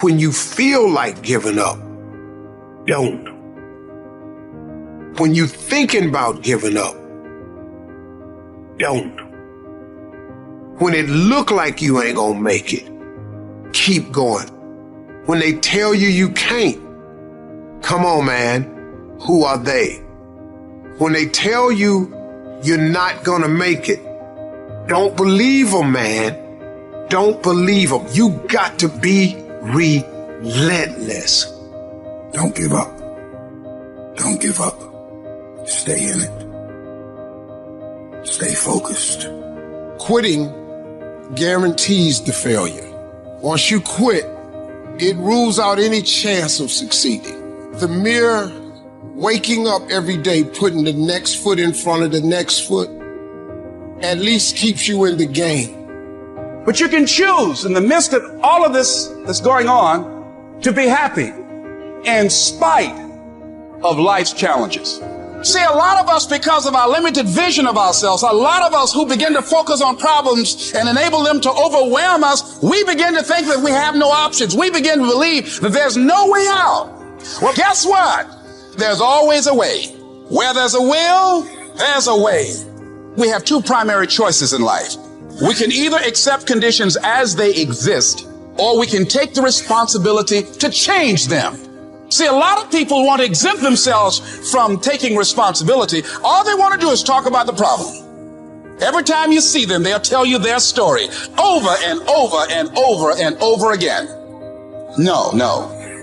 When you feel like giving up, don't. When you're thinking about giving up, don't. When it look like you ain't gonna make it, keep going. When they tell you you can't, come on, man, who are they? When they tell you you're not gonna make it, don't believe them, man. Don't believe them. You got to be relentless. Don't give up. Don't give up. Stay in it. Stay focused. Quitting guarantees the failure. Once you quit, it rules out any chance of succeeding. The mere waking up every day, putting the next foot in front of the next foot, at least keeps you in the game. But you can choose in the midst of all of this that's going on to be happy in spite of life's challenges. See, a lot of us, because of our limited vision of ourselves, a lot of us who begin to focus on problems and enable them to overwhelm us, we begin to think that we have no options. We begin to believe that there's no way out. Well, guess what? There's always a way. Where there's a will, there's a way. We have two primary choices in life. We can either accept conditions as they exist, or we can take the responsibility to change them. See, a lot of people want to exempt themselves from taking responsibility. All they want to do is talk about the problem. Every time you see them, they'll tell you their story over and over and over and over again. No.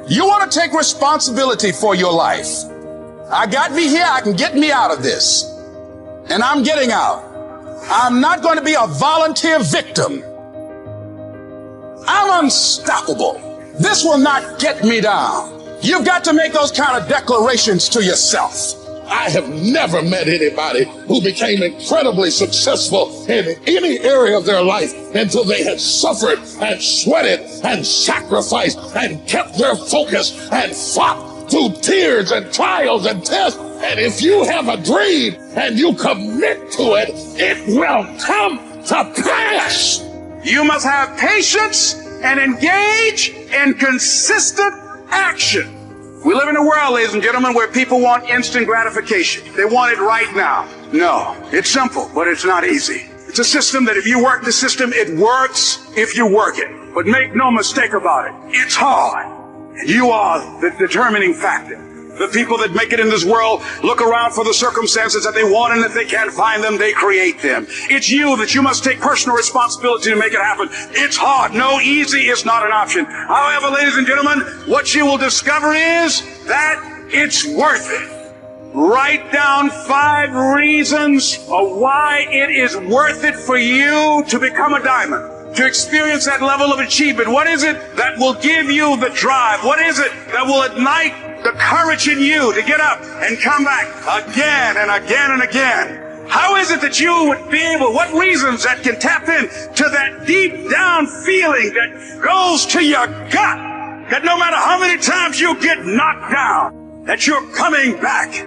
You want to take responsibility for your life. I got me here. I can get me out of this. And I'm getting out. I'm not going to be a volunteer victim. I'm unstoppable. This will not get me down. You've got to make those kind of declarations to yourself. I have never met anybody who became incredibly successful in any area of their life until they had suffered and sweated and sacrificed and kept their focus and fought through tears and trials and tests. And if you have a dream and you commit to it, it will come to pass. You must have patience and engage in consistent action. We live in a world, ladies and gentlemen, where people want instant gratification. They want it right now. No, it's simple, but it's not easy. It's a system that if you work the system, it works if you work it. But make no mistake about it, it's hard. You are the determining factor. The people that make it in this world look around for the circumstances that they want, and if they can't find them, they create them. It's you that you must take personal responsibility to make it happen. It's hard. No, easy is not an option. However, ladies and gentlemen, what you will discover is that it's worth it. Write down 5 reasons of why it is worth it for you to become a diamond, to experience that level of achievement. What is it that will give you the drive? What is it that will ignite the courage in you to get up and come back again and again and again? How is it that you would be able, what reasons that can tap in to that deep down feeling that goes to your gut, that no matter how many times you get knocked down, that you're coming back?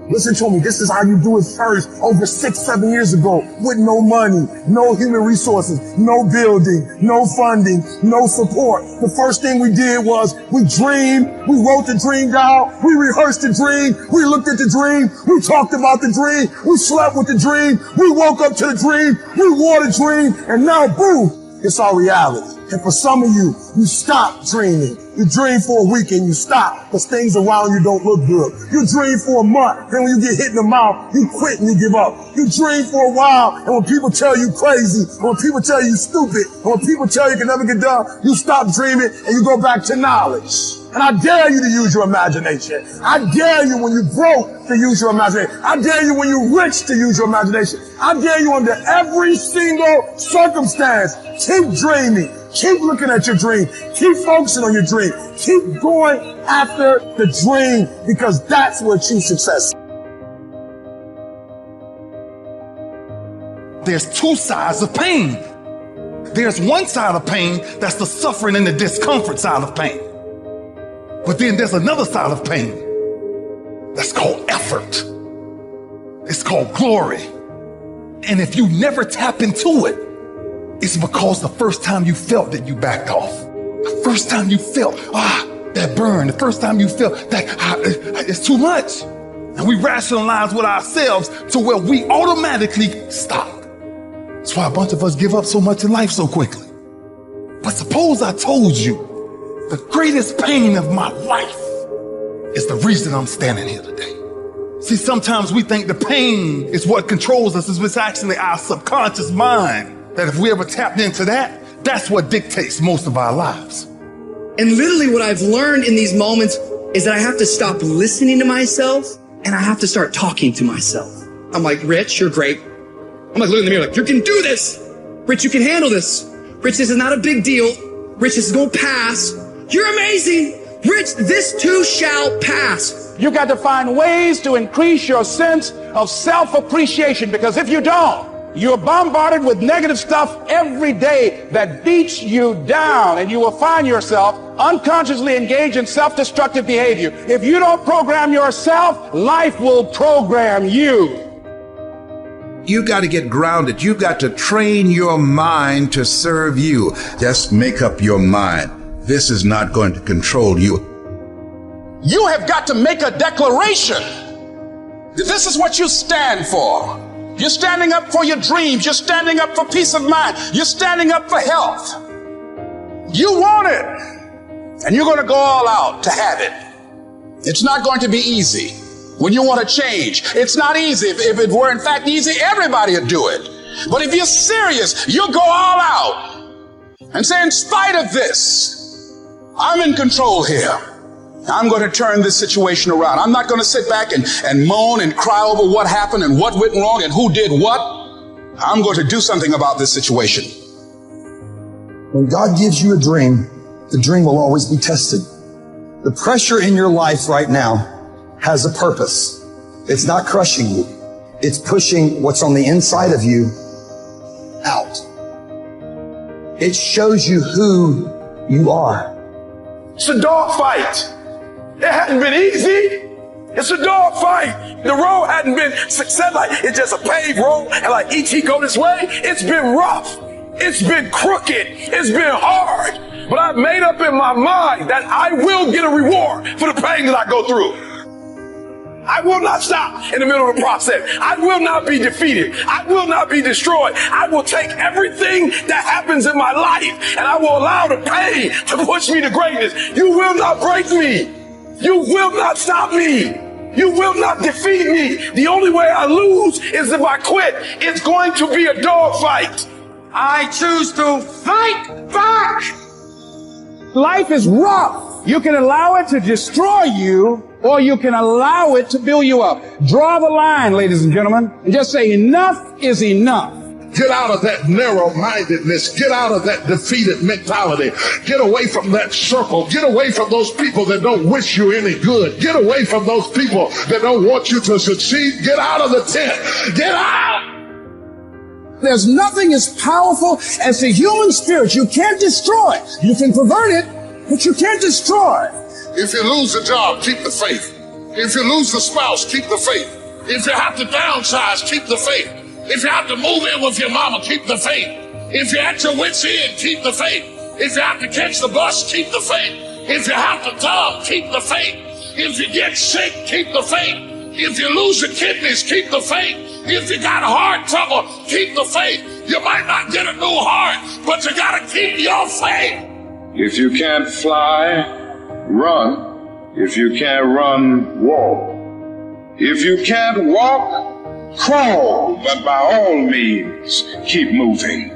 Listen to me, this is how you do it first over 6-7 years ago with no money, no human resources, no building, no funding, no support. The first thing we did was we dreamed, we wrote the dream down, we rehearsed the dream, we looked at the dream, we talked about the dream, we slept with the dream, we woke up to the dream, we wore the dream, and now boom, it's our reality. And for some of you, you stop dreaming. You dream for a week and you stop because things around you don't look good. You dream for a month, then when you get hit in the mouth, you quit and you give up. You dream for a while, and when people tell you crazy, and when people tell you stupid, and when people tell you can never get done, you stop dreaming and you go back to knowledge. And I dare you to use your imagination. I dare you when you're broke to use your imagination. I dare you when you're rich to use your imagination. I dare you under every single circumstance. Keep dreaming. Keep looking at your dream. Keep focusing on your dream. Keep going after the dream because that's what achieves success. There's 2 sides of pain. There's one side of pain that's the suffering and the discomfort side of pain. But then there's another side of pain that's called effort. It's called glory. And if you never tap into it, it's because the first time you felt it, you backed off. The first time you felt, that burn, the first time you felt that it's too much. And we rationalize with ourselves to where we automatically stop. That's why a bunch of us give up so much in life so quickly. But suppose I told you the greatest pain of my life is the reason I'm standing here today. See, sometimes we think the pain is what controls us. It's actually our subconscious mind that if we ever tapped into that, that's what dictates most of our lives. And literally what I've learned in these moments is that I have to stop listening to myself and I have to start talking to myself. I'm like, Rich, you're great. I'm like, look in the mirror, like, you can do this. Rich, you can handle this. Rich, this is not a big deal. Rich, this is gonna pass. You're amazing. Rich, this too shall pass. You got to find ways to increase your sense of self-appreciation, because if you don't, you're bombarded with negative stuff every day that beats you down, and you will find yourself unconsciously engaged in self-destructive behavior. If you don't program yourself, life will program you. You got to get grounded. You got to train your mind to serve you. Just make up your mind. This is not going to control you. You have got to make a declaration. This is what you stand for. You're standing up for your dreams. You're standing up for peace of mind. You're standing up for health. You want it, and you're going to go all out to have it. It's not going to be easy. When you want to change, it's not easy. If it were in fact easy, everybody would do it. But if you're serious, you'll go all out and say, in spite of this, I'm in control here. I'm going to turn this situation around. I'm not going to sit back and moan and cry over what happened and what went wrong and who did what. I'm going to do something about this situation. When God gives you a dream, the dream will always be tested. The pressure in your life right now has a purpose. It's not crushing you. It's pushing what's on the inside of you out. It shows you who you are. It's a dog fight. It hadn't been easy. It's a dog fight. The road hadn't been success. Like, it's just a paved road, and like E.T. go this way. It's been rough. It's been crooked. It's been hard. But I've made up in my mind that I will get a reward for the pain that I go through. I will not stop in the middle of the process. I will not be defeated. I will not be destroyed. I will take everything that happens in my life and I will allow the pain to push me to greatness. You will not break me. You will not stop me. You will not defeat me. The only way I lose is if I quit. It's going to be a dog fight. I choose to fight back. Life is rough. You can allow it to destroy you, or you can allow it to build you up. Draw the line, ladies and gentlemen, and just say enough is enough. Get out of that narrow-mindedness. Get out of that defeated mentality. Get away from that circle. Get away from those people that don't wish you any good. Get away from those people that don't want you to succeed. Get out of the tent. Get out. There's nothing as powerful as the human spirit. You can't destroy it. You can pervert it, but you can't destroy it. If you lose the job, keep the faith. If you lose the spouse, keep the faith. If you have to downsize, keep the faith. If you have to move in with your mama, keep the faith. If you're at your wit's end, keep the faith. If you have to catch the bus, keep the faith. If you have to tub, keep the faith. If you get sick, keep the faith. If you lose your kidneys, keep the faith. If you got heart trouble, keep the faith. You might not get a new heart, but you got to keep your faith. If you can't fly, run. If you can't run, walk. If you can't walk, crawl. But by all means, keep moving.